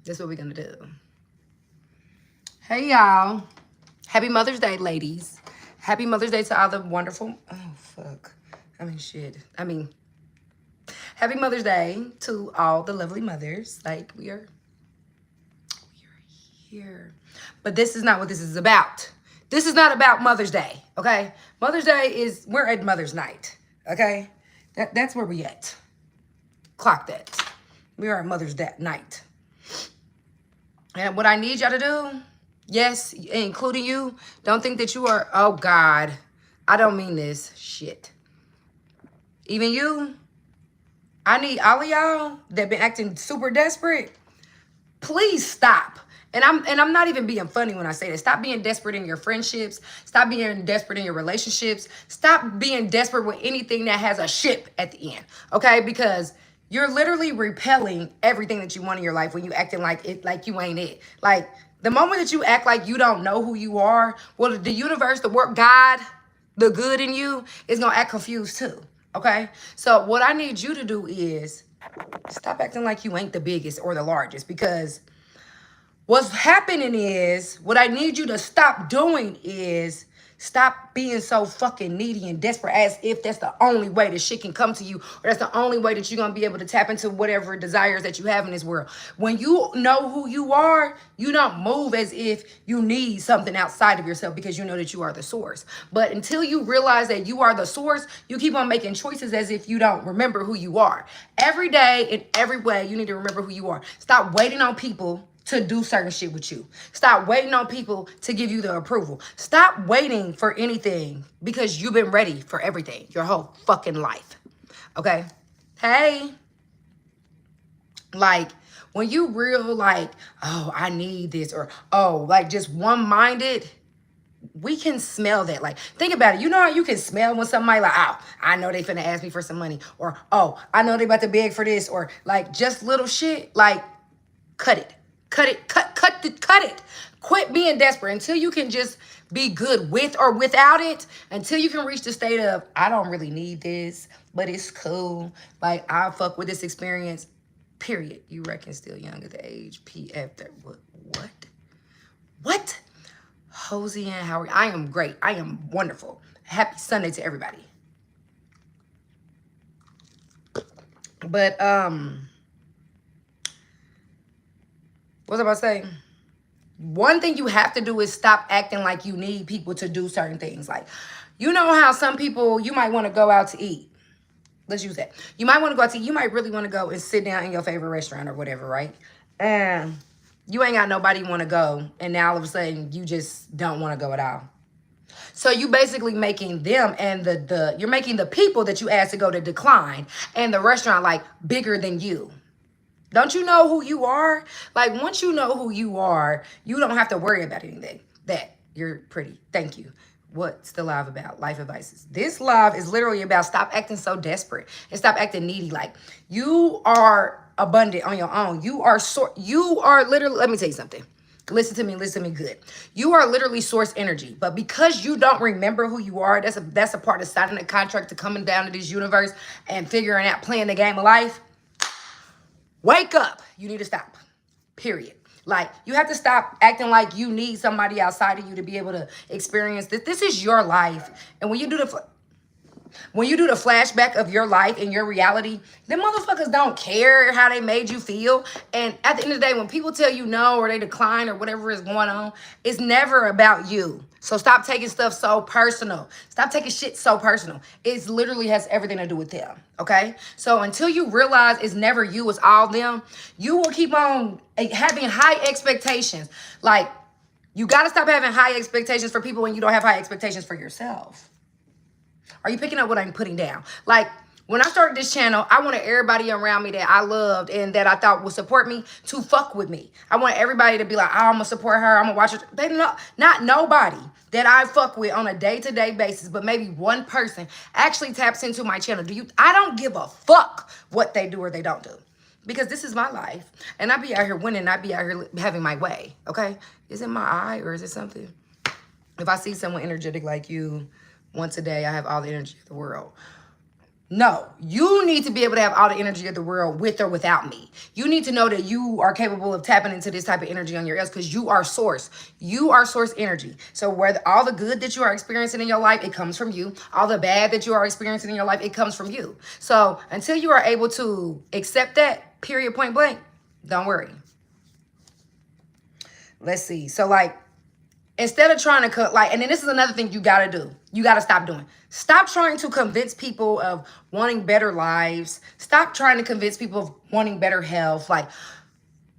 That's what we're gonna do. Hey y'all. Happy Mother's Day, ladies. Happy Mother's Day to all the wonderful fuck. Shit. Happy Mother's Day to all the lovely mothers. Like we are here. But this is not what this is about. This is not about Mother's Day, okay? Mother's Day is we're at Mother's Night, okay? That's where we at. Clock that. We are at Mother's Day night. And what I need y'all to do, yes, including you, don't think that you are, oh God, I don't mean this shit. Even you, I need all of y'all that been acting super desperate, please stop. And I'm not even being funny when I say this. Stop being desperate in your friendships. Stop being desperate in your relationships. Stop being desperate with anything that has a ship at the end. Okay? Because you're literally repelling everything that you want in your life when you acting like it, like you ain't it. Like the moment that you act like you don't know who you are, well, the universe, the work, God, the good in you is gonna act confused too. Okay? So what I need you to do is stop acting like you ain't the biggest or the largest, because what's happening is, what I need you to stop doing is stop being so fucking needy and desperate as if that's the only way that shit can come to you, or that's the only way that you're gonna be able to tap into whatever desires that you have in this world. When you know who you are, you don't move as if you need something outside of yourself, because you know that you are the source. But until you realize that you are the source, you keep on making choices as if you don't remember who you are. Every day, in every way, you need to remember who you are. Stop waiting on people to do certain shit with you. Stop waiting on people to give you the approval. Stop waiting for anything, because you've been ready for everything your whole fucking life. Okay? Hey. Like, when you real like, oh, I need this, or oh, like just one-minded, we can smell that. Like, think about it. You know how you can smell when somebody like, oh, I know they finna ask me for some money, or oh, I know they about to beg for this, or like just little shit. Like, cut it. Cut it. Cut it. Quit being desperate until you can just be good with or without it. Until you can reach the state of, I don't really need this, but it's cool. Like, I'll fuck with this experience. Period. You reckon still young at the age PF. What? What? Hosian, how are you? I am great. I am wonderful. Happy Sunday to everybody. But what was I about to say? One thing you have to do is stop acting like you need people to do certain things. Like, you know how some people, you might want to go out to eat. Let's use that. You might want to go out to eat. You might really want to go and sit down in your favorite restaurant or whatever, right? And you ain't got nobody want to go. And now all of a sudden, you just don't want to go at all. So you basically making them and you're making the people that you asked to go to decline, and the restaurant like bigger than you. Don't you know who you are? Like, once you know who you are, you don't have to worry about anything. That you're pretty. Thank you. What's the live about? Life advices. This live is literally about stop acting so desperate and stop acting needy. Like, you are abundant on your own. You are literally, let me tell you something. Listen to me good. You are literally source energy. But because you don't remember who you are, that's a part of signing a contract to coming down to this universe and figuring out, playing the game of life. Wake up. You need to stop. Period. Like, you have to stop acting like you need somebody outside of you to be able to experience this. This is your life. And when you do the flashback of your life and your reality, them motherfuckers don't care how they made you feel. And at the end of the day, when people tell you no, or they decline, or whatever is going on, it's never about you. So stop taking stuff so personal. Stop taking shit so personal. It literally has everything to do with them, okay? So until you realize it's never you, it's all them, you will keep on having high expectations. Like, you got to stop having high expectations for people when you don't have high expectations for yourself. Are you picking up what I'm putting down? Like, when I started this channel, I wanted everybody around me that I loved and that I thought would support me to fuck with me. I want everybody to be like, oh, I'm going to support her. I'm going to watch her. They know, not nobody that I fuck with on a day-to-day basis, but maybe one person actually taps into my channel. I don't give a fuck what they do or they don't do, because this is my life. And I be out here winning. I be out here having my way, okay? Is it my eye or is it something? If I see someone energetic like you, once a day, I have all the energy of the world. No, you need to be able to have all the energy of the world with or without me. You need to know that you are capable of tapping into this type of energy on your else because you are source. You are source energy. So where all the good that you are experiencing in your life, it comes from you. All the bad that you are experiencing in your life, it comes from you. So until you are able to accept that, period, point blank, don't worry. Let's see. So like, instead of trying to and then this is another thing you got to do. You got to stop doing. Stop trying to convince people of wanting better lives. Stop trying to convince people of wanting better health. Like,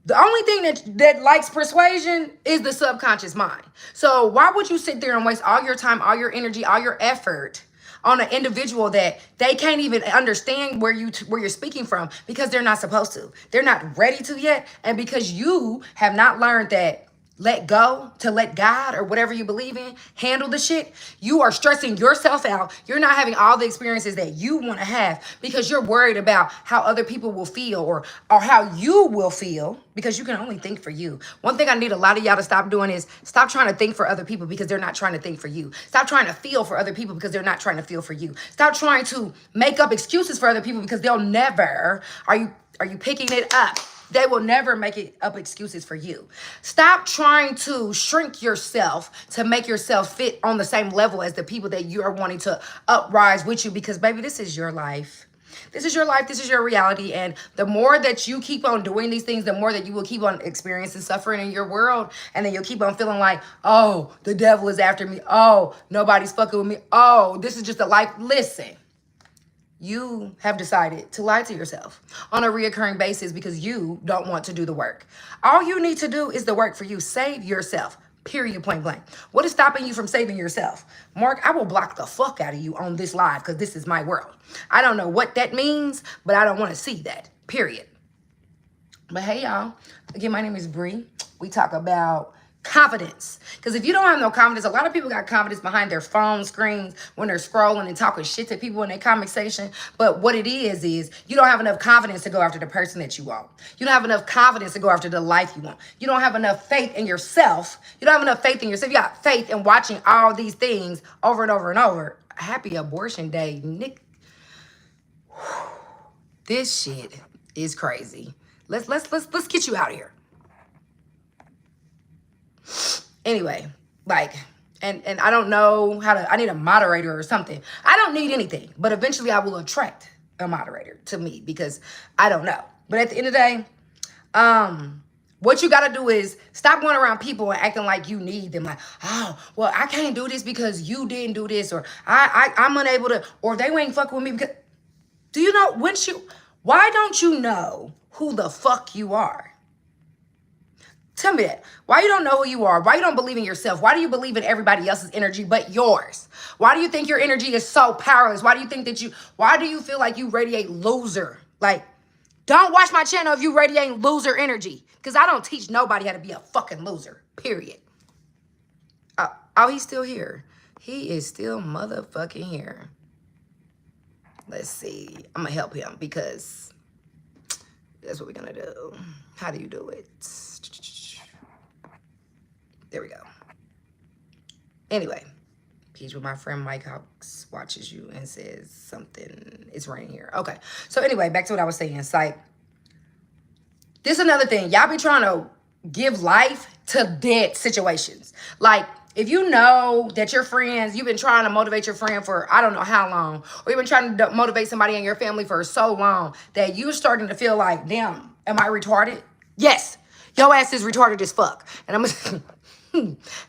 the only thing that likes persuasion is the subconscious mind. So why would you sit there and waste all your time, all your energy, all your effort on an individual that they can't even understand where you're speaking from because they're not supposed to. They're not ready to yet. And because you have not learned that let go, to let God or whatever you believe in handle the shit, you are stressing yourself out. You're not having all the experiences that you want to have because you're worried about how other people will feel or how you will feel, because you can only think for you. One thing I need a lot of y'all to stop doing is stop trying to think for other people because they're not trying to think for you. Stop trying to feel for other people because they're not trying to feel for you. Stop trying to make up excuses for other people because they'll never, are you picking it up? They will never make it up excuses for you. Stop trying to shrink yourself to make yourself fit on the same level as the people that you are wanting to uprise with you, because baby, this is your life. This is your life. This is your reality. And the more that you keep on doing these things, the more that you will keep on experiencing suffering in your world. And then you'll keep on feeling like, oh, the devil is after me. Oh, nobody's fucking with me. Oh, this is just a life. Listen. You have decided to lie to yourself on a reoccurring basis because you don't want to do the work. All you need to do is the work for you. Save yourself. Period, point blank. What is stopping you from saving yourself? Mark, I will block the fuck out of you on this live because this is my world. I don't know what that means, but I don't want to see that. Period. But hey, y'all. Again, my name is Bree. We talk about confidence. Because if you don't have no confidence, a lot of people got confidence behind their phone screens when they're scrolling and talking shit to people in their comment section. But what it is you don't have enough confidence to go after the person that you want. You don't have enough confidence to go after the life you want. You don't have enough faith in yourself. You don't have enough faith in yourself. You got faith in watching all these things over and over and over. Happy abortion day, Nick. This shit is crazy. Let's get you out of here. Anyway, like, and I don't know how to, I need a moderator or something. I don't need anything, but eventually I will attract a moderator to me because I don't know. But at the end of the day, what you got to do is stop going around people and acting like you need them. Like, oh, well, I can't do this because you didn't do this, or I'm unable to, or they ain't fucking with me because, do you know, why don't you know who the fuck you are? Tell me that. Why you don't know who you are? Why you don't believe in yourself? Why do you believe in everybody else's energy but yours? Why do you think your energy is so powerless? Why do you think why do you feel like you radiate loser? Like, don't watch my channel if you radiate loser energy. Because I don't teach nobody how to be a fucking loser. Period. Oh, he's still here. He is still motherfucking here. Let's see. I'm going to help him because that's what we're going to do. How do you do it? There we go. Anyway, Peach with my friend Mike Hawks watches you and says something. It's raining here. Okay. So anyway, back to what I was saying. It's like, this is another thing. Y'all be trying to give life to dead situations. Like, if you know that your friends, you've been trying to motivate your friend for I don't know how long, or you've been trying to motivate somebody in your family for so long that you're starting to feel like, damn, am I retarded? Yes. Your ass is retarded as fuck. And I'm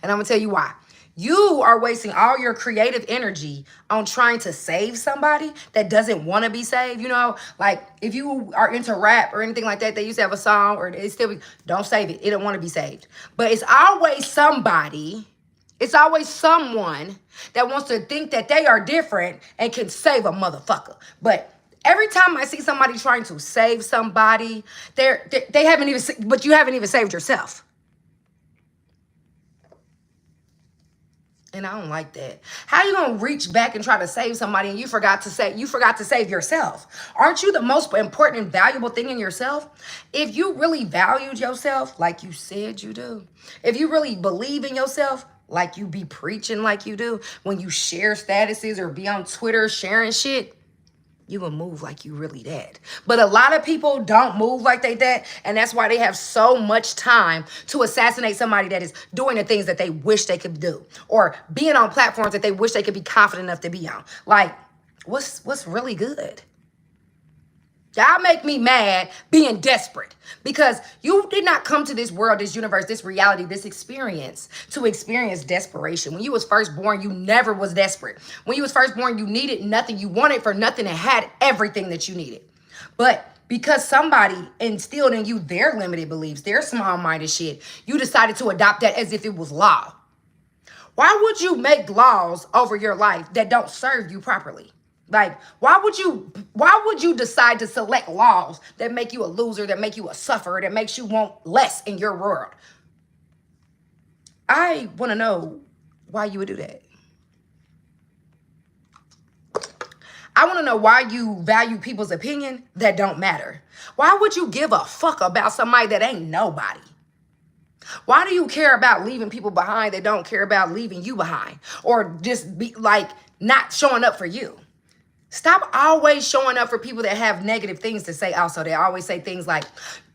gonna tell you why. You are wasting all your creative energy on trying to save somebody that doesn't want to be saved. You know, like if you are into rap or anything like that, they used to have a song or it still be, don't save it. It don't want to be saved. But it's always somebody, it's always someone that wants to think that they are different and can save a motherfucker. But every time I see somebody trying to save somebody, they haven't even, but you haven't even saved yourself. And I don't like that. How you gonna reach back and try to save somebody and you forgot to save yourself? Aren't you the most important and valuable thing in yourself? If you really valued yourself like you said you do, if you really believe in yourself like you be preaching like you do, when you share statuses or be on Twitter sharing shit, you will move like you really that. But a lot of people don't move like they that, and that's why they have so much time to assassinate somebody that is doing the things that they wish they could do, or being on platforms that they wish they could be confident enough to be on. Like, what's really good? Y'all make me mad being desperate, because you did not come to this world, this universe, this reality, this experience to experience desperation. When you was first born, you never was desperate. When you was first born, you needed nothing. You wanted for nothing and had everything that you needed. But because somebody instilled in you their limited beliefs, their small-minded shit, you decided to adopt that as if it was law. Why would you make laws over your life that don't serve you properly? Like, why would you decide to select laws that make you a loser, that make you a sufferer, that makes you want less in your world? I want to know why you would do that. I want to know why you value people's opinion that don't matter. Why would you give a fuck about somebody that ain't nobody? Why do you care about leaving people behind that don't care about leaving you behind? Or just be like not showing up for you? Stop always showing up for people that have negative things to say also. They always say things like,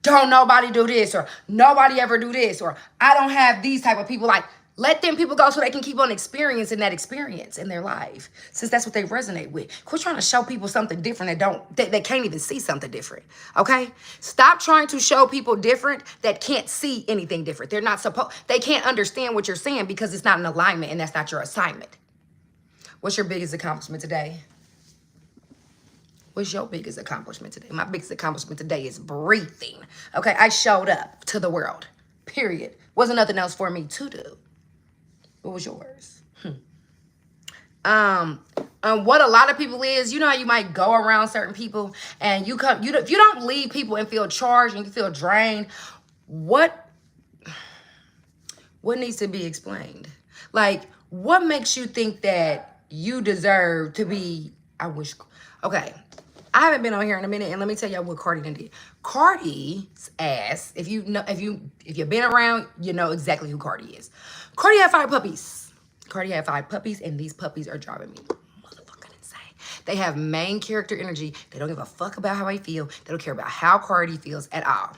don't nobody do this, or nobody ever do this, or I don't have these type of people. Like, let them people go so they can keep on experiencing that experience in their life, since that's what they resonate with. Quit trying to show people something different that can't even see something different, okay? Stop trying to show people different that can't see anything different. They can't understand what you're saying because it's not an alignment, and that's not your assignment. What's your biggest accomplishment today? What's your biggest accomplishment today? My biggest accomplishment today is breathing. Okay, I showed up to the world, period. Wasn't nothing else for me to do. What was yours? What a lot of people is, you know how you might go around certain people and if you don't leave people and feel charged and you feel drained, what needs to be explained? Like, what makes you think that you deserve to be, okay, I haven't been on here in a minute, and let me tell y'all what Cardi did. Cardi's ass, if you've been around, you know exactly who Cardi is. Cardi had 5 puppies. Cardi had 5 puppies, and these puppies are driving me motherfucking insane. They have main character energy. They don't give a fuck about how I feel. They don't care about how Cardi feels at all.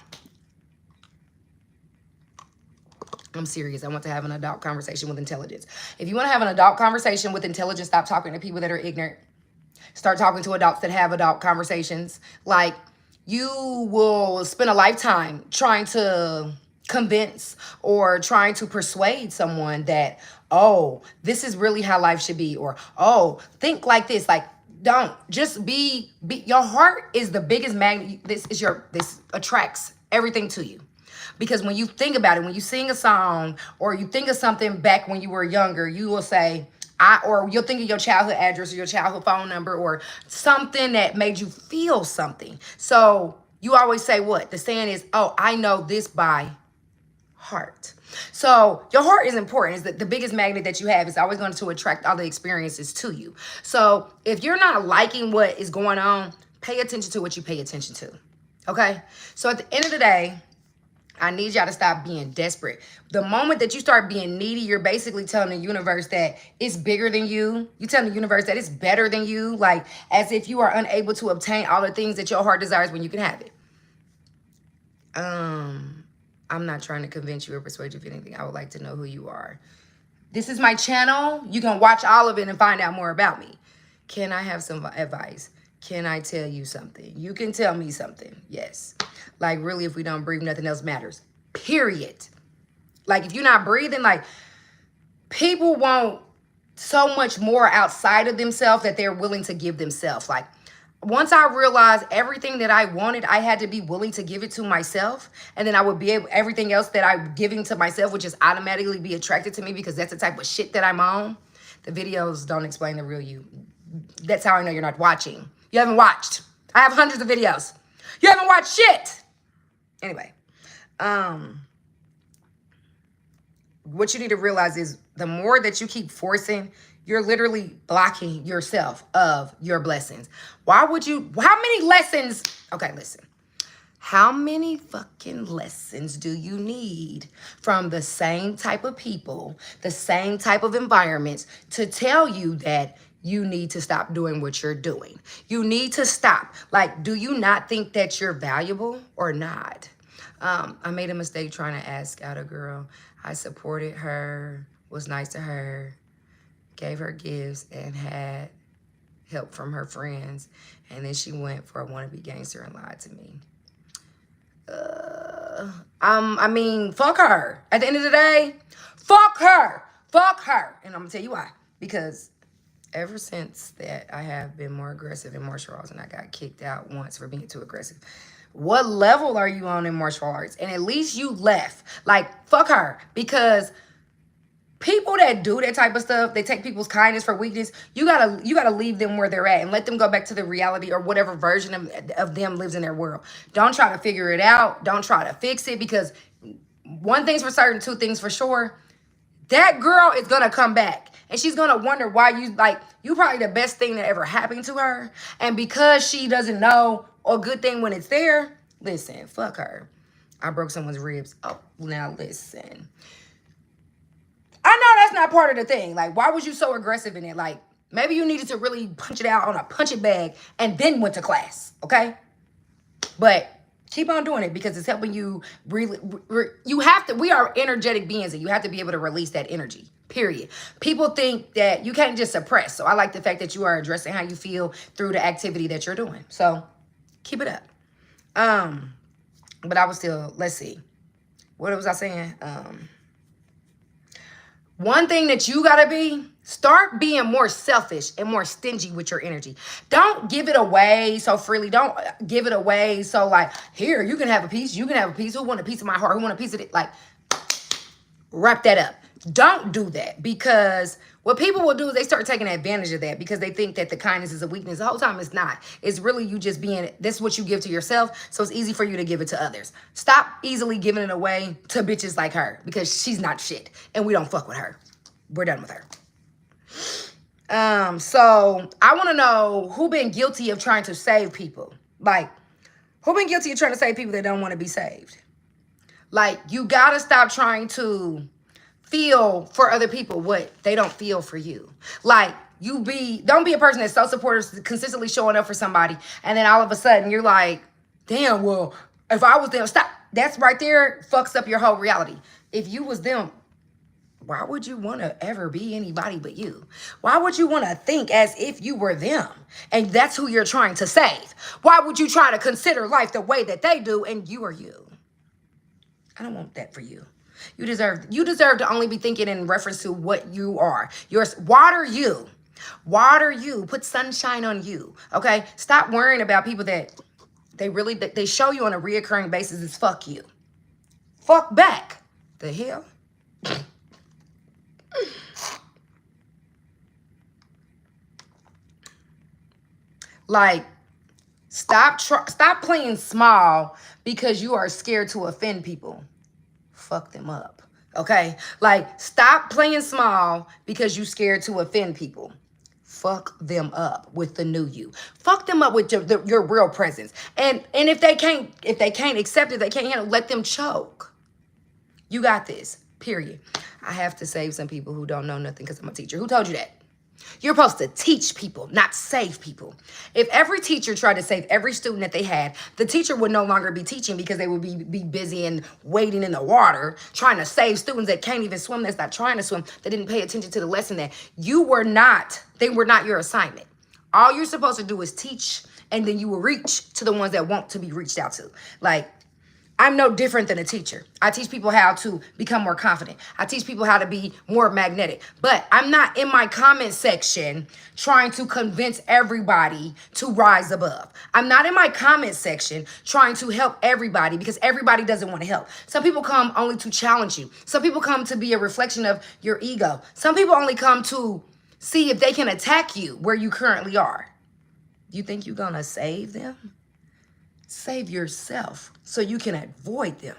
I'm serious. I want to have an adult conversation with intelligence. If you want to have an adult conversation with intelligence, stop talking to people that are ignorant. Start talking to adults that have adult conversations. Like, you will spend a lifetime trying to convince or trying to persuade someone that, oh, this is really how life should be, or, oh, think like this. Like, don't. Just be your heart is the biggest magnet. This attracts everything to you. Because when you think about it, when you sing a song or you think of something back when you were younger, you will say, or you'll think of your childhood address or your childhood phone number or something that made you feel something. So you always say what? The saying is, oh, I know this by heart. So your heart is important. It's the biggest magnet that you have. It's always going to attract all the experiences to you. So if you're not liking what is going on, pay attention to what you pay attention to. Okay? So at the end of the day, I need y'all to stop being desperate. The moment that you start being needy, you're basically telling the universe that it's bigger than you. You're telling the universe that it's better than you, like as if you are unable to obtain all the things that your heart desires when you can have it. I'm not trying to convince you or persuade you of anything. I would like to know who you are. This is my channel. You can watch all of it and find out more about me. Can I have some advice? Can I tell you something? You can tell me something. Yes. Like, really, if we don't breathe, nothing else matters. Period. Like, if you're not breathing, like, people want so much more outside of themselves that they're willing to give themselves. Like, once I realized everything that I wanted, I had to be willing to give it to myself. And then I would be able, everything else that I'm giving to myself would just automatically be attracted to me because that's the type of shit that I'm on. The videos don't explain the real you. That's how I know you're not watching. You haven't watched. I have hundreds of videos. You haven't watched shit. Anyway, what you need to realize is the more that you keep forcing, you're literally blocking yourself of your blessings. How many lessons? Okay, listen. How many fucking lessons do you need from the same type of people, the same type of environments to tell you that you need to stop doing what you're doing. You need to stop. Like, do you not think that you're valuable or not? I made a mistake trying to ask out a girl. I supported her, was nice to her, gave her gifts, and had help from her friends. And then she went for a wannabe gangster and lied to me. I mean, fuck her. At the end of the day, fuck her. Fuck her. And I'm gonna tell you why. Because ever since that, I have been more aggressive in martial arts, and I got kicked out once for being too aggressive. What level are you on in martial arts? And at least you left. Like, fuck her. Because people that do that type of stuff, they take people's kindness for weakness. You gotta leave them where they're at and let them go back to the reality or whatever version of them lives in their world. Don't try to figure it out. Don't try to fix it, because one thing's for certain, two things for sure. That girl is gonna come back. And she's gonna wonder why you probably the best thing that ever happened to her. And because she doesn't know a good thing when it's there, listen, fuck her. I broke someone's ribs. Oh, now listen. I know that's not part of the thing. Like, why was you so aggressive in it? Like, maybe you needed to really punch it out on a punch it bag and then went to class, okay? But keep on doing it, because it's helping you really. You have to. We are energetic beings, and you have to be able to release that energy. Period. People think that you can't just suppress. So I like the fact that you are addressing how you feel through the activity that you're doing. So keep it up. But I was still. Let's see. What was I saying? One thing that you gotta be, start being more selfish and more stingy with your energy. Don't give it away so freely. Don't give it away so like, here, you can have a piece. You can have a piece. Who want a piece of my heart? Who want a piece of it? Like, wrap that up. Don't do that, because what people will do is they start taking advantage of that because they think that the kindness is a weakness. The whole time it's not. It's really you just being, this is what you give to yourself, so it's easy for you to give it to others. Stop easily giving it away to bitches like her, because she's not shit and we don't fuck with her. We're done with her. So I want to know who been guilty of trying to save people. Like, who been guilty of trying to save people that don't want to be saved? Like, you gotta stop trying to feel for other people what they don't feel for you. Like, don't be a person that's so supportive, consistently showing up for somebody, and then all of a sudden you're like, damn, well, if I was them, stop. That's right there fucks up your whole reality. If you was them, why would you want to ever be anybody but you? Why would you want to think as if you were them and that's who you're trying to save? Why would you try to consider life the way that they do and you are you? I don't want that for you. You deserve to only be thinking in reference to what you are. Water you. Water you. Put sunshine on you. Okay? Stop worrying about people that they show you on a reoccurring basis is fuck you. Fuck back. The hell? Like, stop playing small because you are scared to offend people. Fuck them up. Okay? Like, stop playing small because you scared to offend people. Fuck them up with the new you. Fuck them up with your real presence. And if they can't accept it, they can't handle it, let them choke. You got this. Period. I have to save some people who don't know nothing because I'm a teacher. Who told you that? You're supposed to teach people, not save people. If every teacher tried to save every student that they had, the teacher would no longer be teaching because they would be busy and wading in the water, trying to save students that can't even swim, that's not trying to swim, that didn't pay attention to the lesson that they were not your assignment. All you're supposed to do is teach, and then you will reach to the ones that want to be reached out to. Like, I'm no different than a teacher. I teach people how to become more confident. I teach people how to be more magnetic. But I'm not in my comment section trying to convince everybody to rise above. I'm not in my comment section trying to help everybody because everybody doesn't want to help. Some people come only to challenge you. Some people come to be a reflection of your ego. Some people only come to see if they can attack you where you currently are. You think you're gonna save them? Save yourself so you can avoid them.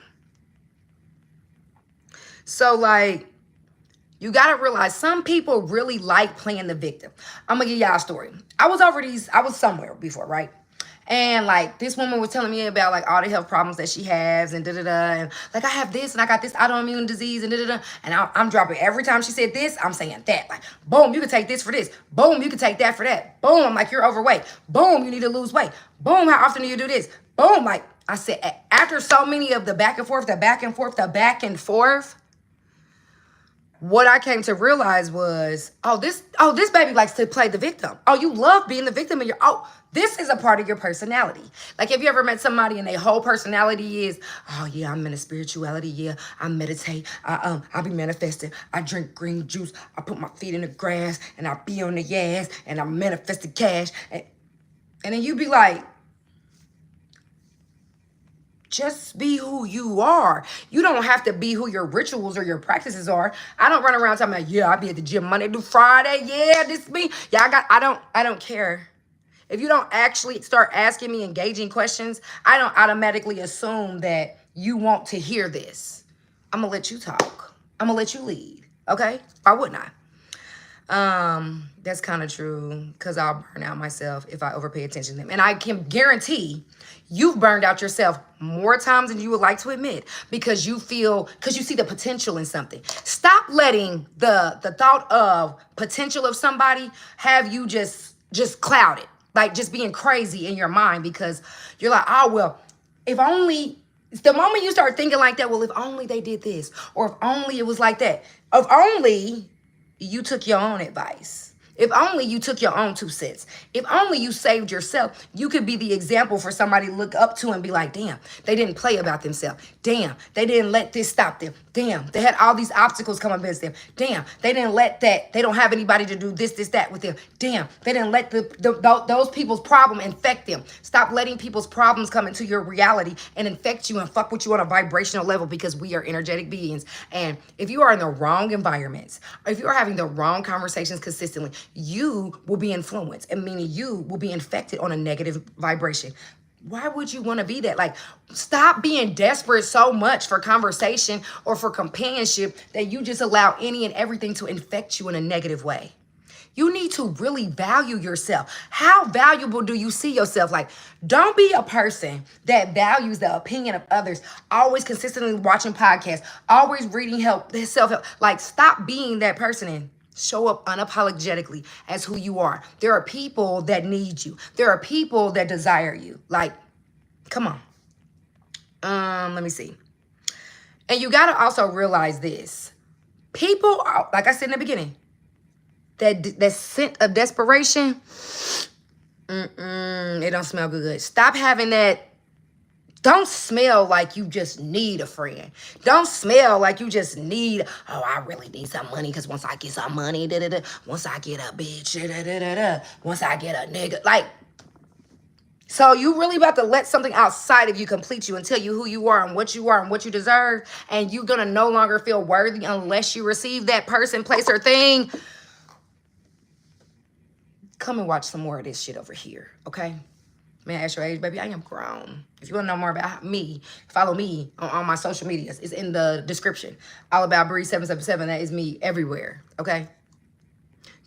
So, like, you got to realize some people really like playing the victim. I'm going to give y'all a story. I was somewhere before, right? And like this woman was telling me about like all the health problems that she has and and like I have this and I got this autoimmune disease and and I'm dropping every time she said this, I'm saying that. Like boom, you can take this for this. Boom, you can take that for that. Boom, I'm like you're overweight. Boom, you need to lose weight. Boom, how often do you do this? Boom, like I said, after so many of the back and forth, the back and forth, the back and forth, what I came to realize was, this baby likes to play the victim. Oh, you love being the victim and this is a part of your personality. Like, have you ever met somebody and their whole personality is, oh yeah, I'm into spirituality, yeah, I meditate, I be manifesting, I drink green juice, I put my feet in the grass, and I be on the ass, and I manifest the cash, and then you be like, just be who you are. You don't have to be who your rituals or your practices are. I don't run around talking about, yeah, I be at the gym Monday through Friday. Yeah, this me. Yeah, I don't care. If you don't actually start asking me engaging questions, I don't automatically assume that you want to hear this. I'm gonna let you talk. I'm gonna let you lead. Okay? Why wouldn't I? That's kind of true because I'll burn out myself if I overpay attention to them. And I can guarantee you've burned out yourself more times than you would like to admit because you see the potential in something. Stop letting the thought of potential of somebody have you just clouded, like just being crazy in your mind because you're like, oh, well, if only the moment you start thinking like that, well, if only they did this or if only it was like that, if only you took your own advice. If only you took your own 2 cents. If only you saved yourself, you could be the example for somebody to look up to and be like, damn, they didn't play about themselves. Damn, they didn't let this stop them. Damn, they had all these obstacles come against them. Damn, they didn't let that. They don't have anybody to do this, that with them. Damn, they didn't let those people's problem infect them. Stop letting people's problems come into your reality and infect you and fuck with you on a vibrational level because we are energetic beings. And if you are in the wrong environments, or if you are having the wrong conversations consistently, you will be influenced, and meaning you will be infected on a negative vibration. Why would you want to be that? Like, stop being desperate so much for conversation or for companionship that you just allow any and everything to infect you in a negative way. You need to really value yourself. How valuable do you see yourself? Like, don't be a person that values the opinion of others, always consistently watching podcasts, always reading self-help. Like, stop being that person and show up unapologetically as who you are. There are people that need you. There are people that desire you. Like, come on. Let me see. And you got to also realize this. People are, like I said in the beginning, that scent of desperation, it don't smell good. Stop having that. Don't smell like you just need a friend. Don't smell like you just need, oh, I really need some money because once I get some money, once I get a bitch, once I get a nigga. Like, so you really about to let something outside of you complete you and tell you who you are and what you deserve, and you're going to no longer feel worthy unless you receive that person, place, or thing. Come and watch some more of this shit over here, okay? May I ask your age, baby? I am grown. If you want to know more about me, follow me on my social medias. It's in the description. All About Bree 777. That is me everywhere, okay?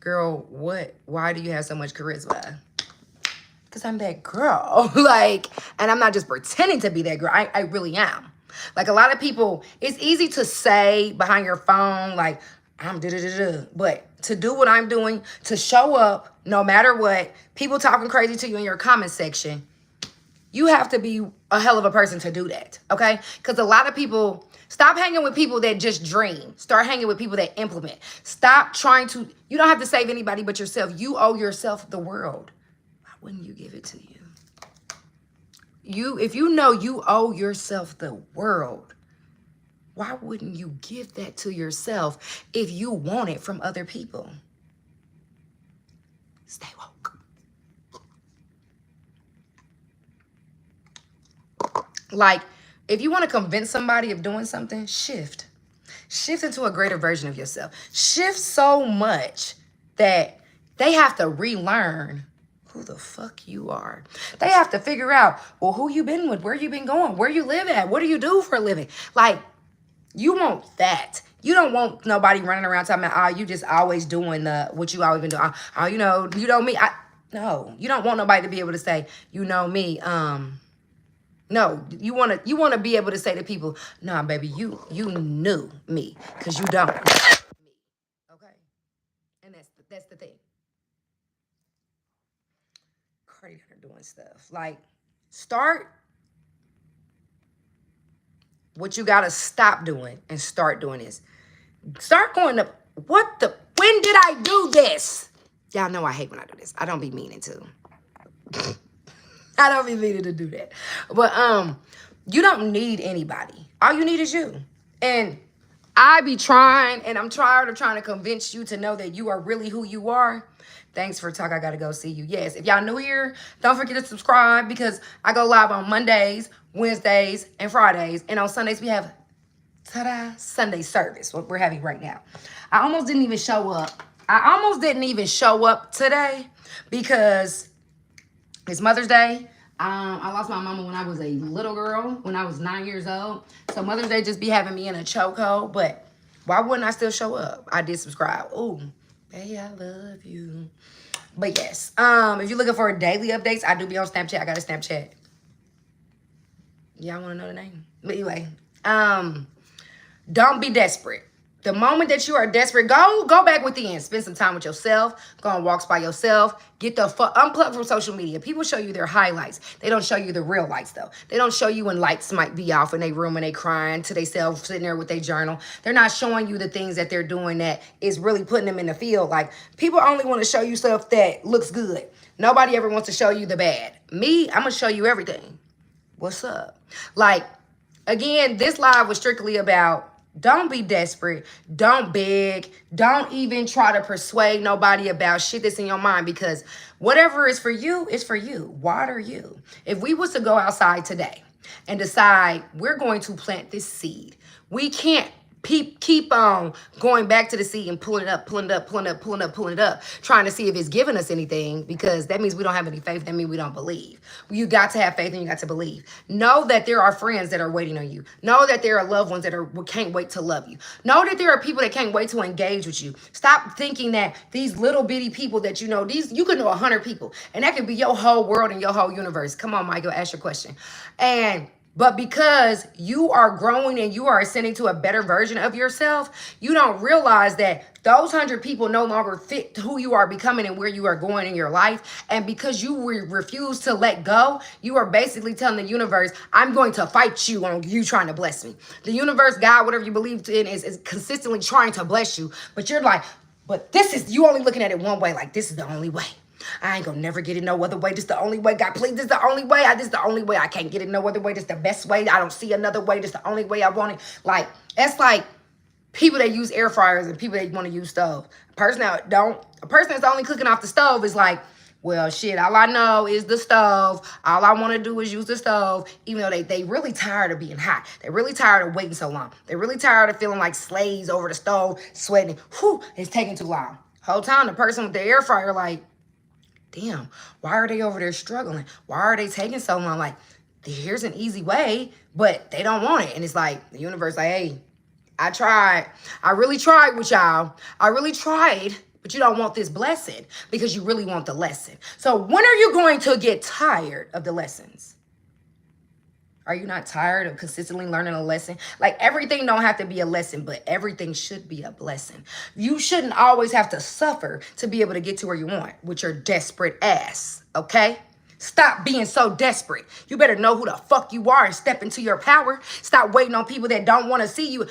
Girl, what? Why do you have so much charisma? Because I'm that girl. Like, and I'm not just pretending to be that girl. I really am. Like, a lot of people, it's easy to say behind your phone, like, I'm da-da-da-da. But to do what I'm doing, to show up no matter what, people talking crazy to you in your comment section, you have to be a hell of a person to do that, okay? Because a lot of people, stop hanging with people that just dream. Start hanging with people that implement. Stop trying to, you don't have to save anybody but yourself. You owe yourself the world. Why wouldn't you give it to you? If you know you owe yourself the world, why wouldn't you give that to yourself if you want it from other people? Stay woke. Like, if you want to convince somebody of doing something, shift. Shift into a greater version of yourself. Shift so much that they have to relearn who the fuck you are. They have to figure out, well, who you been with, where you been going, where you live at, what do you do for a living? Like, you want that. You don't want nobody running around talking about, oh, you just always doing what you always been doing. Oh, you know me. No, you don't want nobody to be able to say, you know me. No, you wanna be able to say to people, nah, baby, you knew me, cause you don't. Okay, and that's the thing. Cardi are doing stuff like start what you gotta stop doing and start doing this. Start going to what the when did I do this? Y'all know I hate when I do this. I don't be meaning to. I don't be meaning to do that. But you don't need anybody. All you need is you. And I be trying, and I'm tired of trying to convince you to know that you are really who you are. Thanks for talk. I gotta go see you. Yes, if y'all new here, don't forget to subscribe because I go live on Mondays, Wednesdays, and Fridays. And on Sundays, we have ta-da, Sunday service, what we're having right now. I almost didn't even show up. Today because it's Mother's Day. I lost my mama when I was a little girl, when I was 9 years old. So Mother's Day just be having me in a chokehold. But why wouldn't I still show up? I did subscribe. Ooh, baby, I love you. But yes, if you're looking for daily updates, I do be on Snapchat. I got a Snapchat. Y'all want to know the name? But anyway, don't be desperate. The moment that you are desperate, go back within. Spend some time with yourself. Go on walks by yourself. Get the fuck unplug from social media. People show you their highlights. They don't show you the real lights though. They don't show you when lights might be off in their room and they crying to themselves sitting there with their journal. They're not showing you the things that they're doing that is really putting them in the field. Like people only want to show you stuff that looks good. Nobody ever wants to show you the bad. Me, I'm gonna show you everything. What's up? Like again, this live was strictly about don't be desperate. Don't beg. Don't even try to persuade nobody about shit that's in your mind because whatever is for you is for you. Water you. If we was to go outside today and decide we're going to plant this seed, we can't keep on going back to the seed and pulling it up, trying to see if it's giving us anything because that means we don't have any faith. That means we don't believe. You got to have faith and you got to believe. Know that there are friends that are waiting on you. Know that there are loved ones that can't wait to love you. Know that there are people that can't wait to engage with you. Stop thinking that these little bitty people that you know, you could know 100 people and that could be your whole world and your whole universe. Come on, Michael, ask your question. But because you are growing and you are ascending to a better version of yourself, you don't realize that those 100 people no longer fit who you are becoming and where you are going in your life. And because you refuse to let go, you are basically telling the universe, I'm going to fight you on you trying to bless me. The universe, God, whatever you believe in is consistently trying to bless you. But you're like, but this is, you only looking at it one way, like this is the only way. I ain't gonna never get it no other way. This the only way. God, please, this is the only way. This is the only way. I can't get it no other way. This the best way. I don't see another way. This the only way I want it. Like, that's like people that use air fryers and people that want to use stove. A person that's only cooking off the stove is like, well, shit, all I know is the stove. All I want to do is use the stove, even though they really tired of being hot. They're really tired of waiting so long. They're really tired of feeling like slaves over the stove, sweating. Whew, it's taking too long. Whole time, the person with the air fryer like, damn, why are they over there struggling? Why are they taking so long? Like, here's an easy way, but they don't want it. And it's like, the universe like, hey, I tried. I really tried with y'all. I really tried, but you don't want this blessing because you really want the lesson. So when are you going to get tired of the lessons? Are you not tired of consistently learning a lesson? Like everything don't have to be a lesson, but everything should be a blessing. You shouldn't always have to suffer to be able to get to where you want with your desperate ass, okay? Stop being so desperate. You better know who the fuck you are and step into your power. Stop waiting on people that don't want to see you.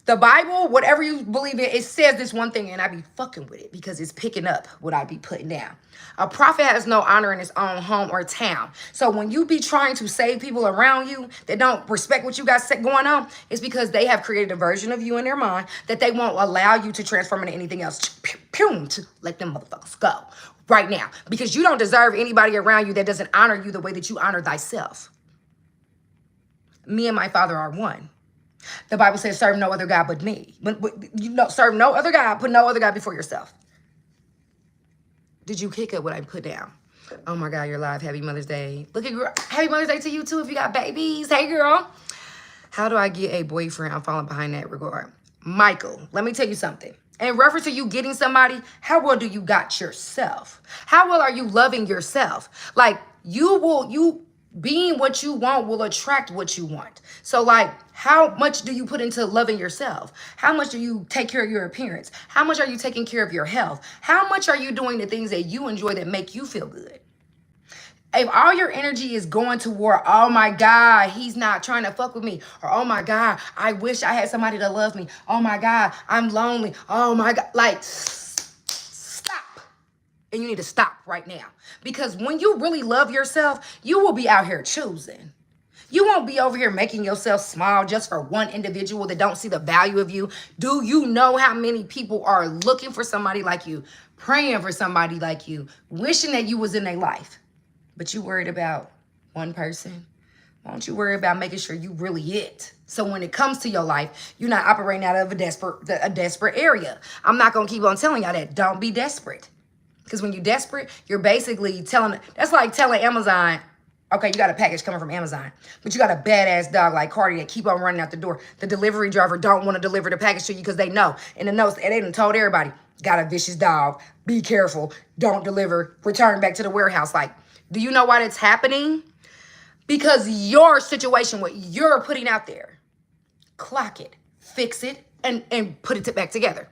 The Bible, whatever you believe in, it says this one thing and I be fucking with it because it's picking up what I be putting down. A prophet has no honor in his own home or town. So when you be trying to save people around you that don't respect what you got going on, it's because they have created a version of you in their mind that they won't allow you to transform into anything else. To let them motherfuckers go right now. Because you don't deserve anybody around you that doesn't honor you the way that you honor thyself. Me and my Father are one. The Bible says, serve no other God but me. But you know, serve no other God, put no other God before yourself. Did you kick up what I put down? Oh my God, you're live. Happy Mother's Day. Look at girl. Happy Mother's Day to you too if you got babies. Hey girl. How do I get a boyfriend? I'm falling behind that regard. Michael, let me tell you something. In reference to you getting somebody, how well do you got yourself? How well are you loving yourself? Like, you being what you want will attract what you want. So like, how much do you put into loving yourself? How much do you take care of your appearance? How much are you taking care of your health? How much are you doing the things that you enjoy that make you feel good? If all your energy is going toward, oh my God, he's not trying to fuck with me, or oh my God, I wish I had somebody to love me, oh my God, I'm lonely, oh my God, like, stop. And you need to stop right now. Because when you really love yourself, you will be out here choosing. You won't be over here making yourself small just for one individual that don't see the value of you. Do you know how many people are looking for somebody like you, praying for somebody like you, wishing that you was in their life? But you worried about one person? Why don't you worry about making sure you really it? So when it comes to your life, you're not operating out of a desperate area. I'm not going to keep on telling y'all that. Don't be desperate. Because when you're desperate, you're basically telling, that's like telling Amazon, okay, you got a package coming from Amazon, but you got a badass dog like Cardi that keep on running out the door. The delivery driver don't want to deliver the package to you because they know. In the notes, they done told everybody, got a vicious dog, be careful, don't deliver, return back to the warehouse. Like, do you know why that's happening? Because your situation, what you're putting out there, clock it, fix it, and put it back together.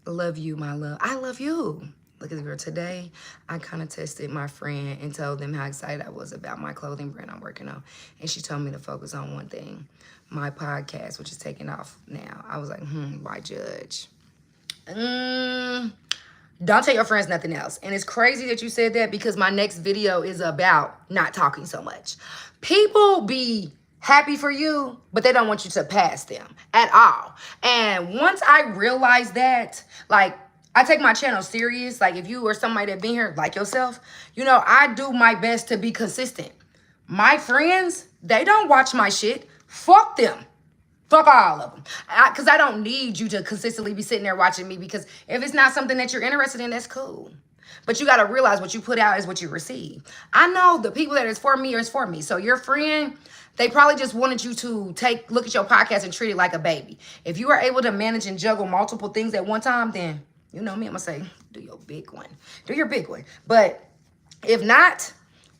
Love you, my love. I love you. Look at her today. I kind of tested my friend and told them how excited I was about my clothing brand I'm working on. And she told me to focus on one thing, my podcast, which is taking off now. I was like, why judge? Don't tell your friends nothing else. And it's crazy that you said that because my next video is about not talking so much. People be happy for you, but they don't want you to pass them at all. And once I realized that, like, I take my channel serious. Like, if you are somebody that been here like yourself, you know, I do my best to be consistent. My friends, they don't watch my shit. Fuck them. Fuck all of them. Because I don't need you to consistently be sitting there watching me, because if it's not something that you're interested in, that's cool. But you got to realize what you put out is what you receive. I know the people that is for me is for me. So your friend, they probably just wanted you to look at your podcast and treat it like a baby. If you are able to manage and juggle multiple things at one time, then you know me, I'm going to say, do your big one. Do your big one. But if not,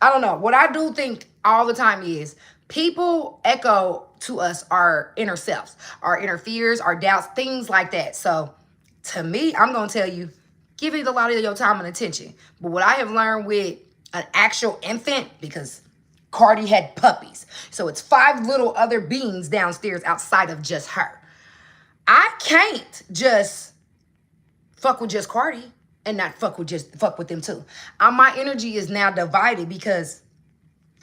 I don't know. What I do think all the time is people echo to us our inner selves, our inner fears, our doubts, things like that. So to me, I'm going to tell you, give it a lot of your time and attention. But what I have learned with an actual infant, because Cardi had puppies, so it's 5 little other beings downstairs outside of just her. I can't just fuck with just Cardi and not fuck with them too. My energy is now divided because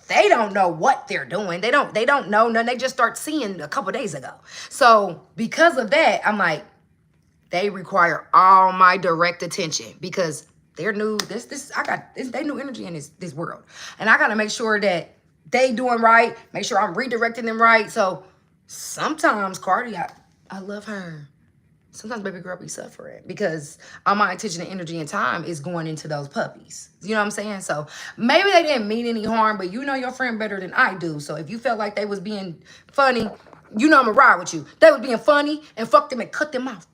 they don't know what they're doing. They don't know none. They just start seeing a couple days ago. So because of that, I'm like, they require all my direct attention because they're new. They new energy in this world. And I gotta make sure that they doing right, make sure I'm redirecting them right. So sometimes Cardi, I love her. Sometimes baby girl be suffering because all my attention and energy and time is going into those puppies. You know what I'm saying? So maybe they didn't mean any harm, but you know your friend better than I do. So if you felt like they was being funny, you know I'm gonna ride with you. They was being funny, and fuck them and cut them off.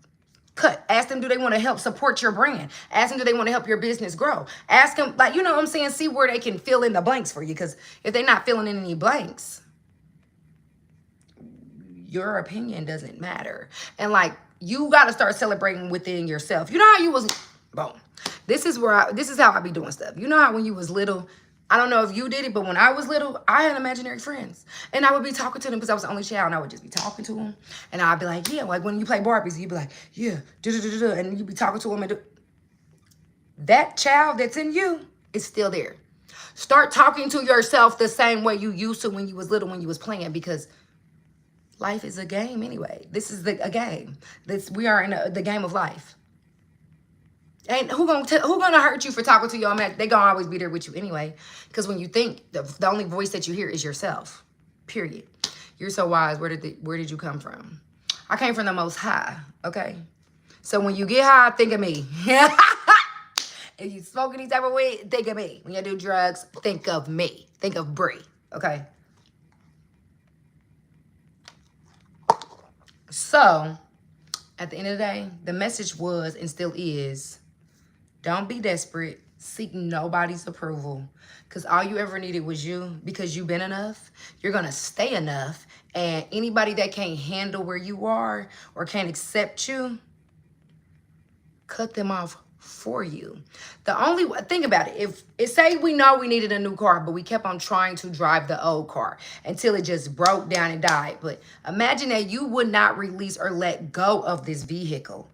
Cut. Ask them, do they want to help support your brand? Ask them, do they want to help your business grow? Ask them, like, you know what I'm saying? See where they can fill in the blanks for you. Because if they're not filling in any blanks, your opinion doesn't matter. And like, you got to start celebrating within yourself. You know how you was, boom. This is how I be doing stuff. You know how when you was little, I don't know if you did it, but when I was little, I had imaginary friends. And I would be talking to them because I was the only child, and I would just be talking to them. And I'd be like, yeah, like when you play Barbies, you'd be like, yeah, and you'd be talking to them. And that child that's in you is still there. Start talking to yourself the same way you used to when you was little, when you was playing, because life is a game anyway. This is a game. We are in the game of life. And who gonna hurt you for talking to your man? They gonna always be there with you anyway. Because when you think, the only voice that you hear is yourself. Period. You're so wise. Where did you come from? I came from the Most High. Okay. So when you get high, think of me. If you smoke any type of weed, think of me. When you do drugs, think of me. Think of Bree. Okay. So, at the end of the day, the message was and still is, don't be desperate. Seek nobody's approval. Because all you ever needed was you. Because you've been enough. You're going to stay enough. And anybody that can't handle where you are or can't accept you, cut them off for you. Think about it. If it say we know we needed a new car, but we kept on trying to drive the old car until it just broke down and died. But imagine that you would not release or let go of this vehicle.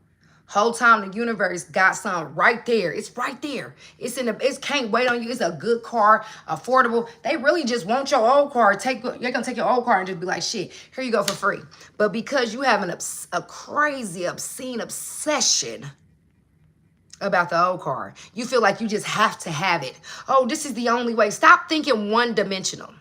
Whole time the universe got something right there. It's right there. It can't wait on you. It's a good car, affordable. They really just want your old car. You're gonna take your old car and just be like, shit, here you go for free. But because you have a crazy, obscene obsession about the old car, you feel like you just have to have it. Oh, this is the only way. Stop thinking one-dimensional.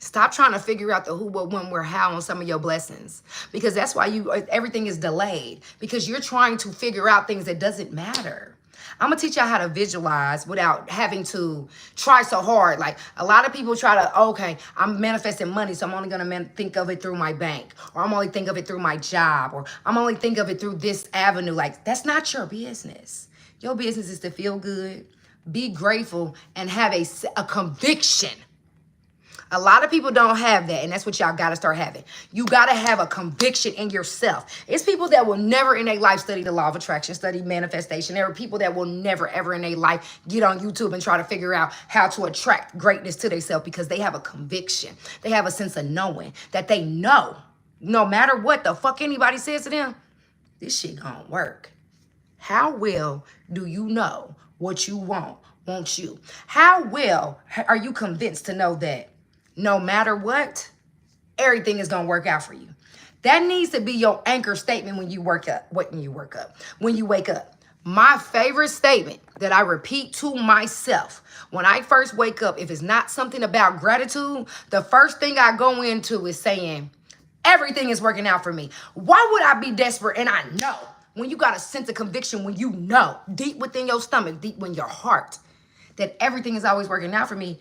Stop trying to figure out the who, what, when, where, how on some of your blessings. Because that's why everything is delayed. Because you're trying to figure out things that doesn't matter. I'm going to teach y'all how to visualize without having to try so hard. Like a lot of people try to, okay, I'm manifesting money, so I'm only going to think of it through my bank. Or I'm only think of it through my job. Or I'm only think of it through this avenue. Like that's not your business. Your business is to feel good, be grateful, and have a conviction. A lot of people don't have that, and that's what y'all got to start having. You got to have a conviction in yourself. It's people that will never in their life study the law of attraction, study manifestation. There are people that will never, ever in their life get on YouTube and try to figure out how to attract greatness to themselves because they have a conviction. They have a sense of knowing that they know, no matter what the fuck anybody says to them, this shit gonna work. How well do you know what you want you? How well are you convinced to know that no matter what, everything is going to work out for you? That needs to be your anchor statement when you wake up. When you wake up. My favorite statement that I repeat to myself when I first wake up, if it's not something about gratitude, the first thing I go into is saying, everything is working out for me. Why would I be desperate? And I know. When you got a sense of conviction, when you know deep within your stomach, deep in your heart, that everything is always working out for me,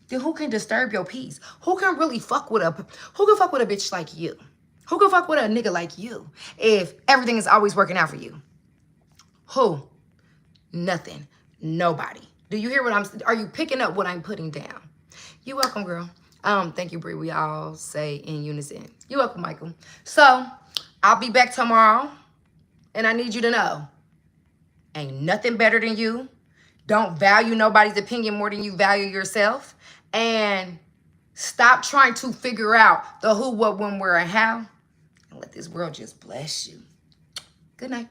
then who can disturb your peace? Who can fuck with a bitch like you? Who can fuck with a nigga like you if everything is always working out for you? Who? Nothing. Nobody. Do you hear are you picking up what I'm putting down? You're welcome, girl. Thank you, Brie. We all say in unison. You're welcome, Michael. So, I'll be back tomorrow, and I need you to know, ain't nothing better than you. Don't value nobody's opinion more than you value yourself. And stop trying to figure out the who, what, when, where, and how. And let this world just bless you. Good night.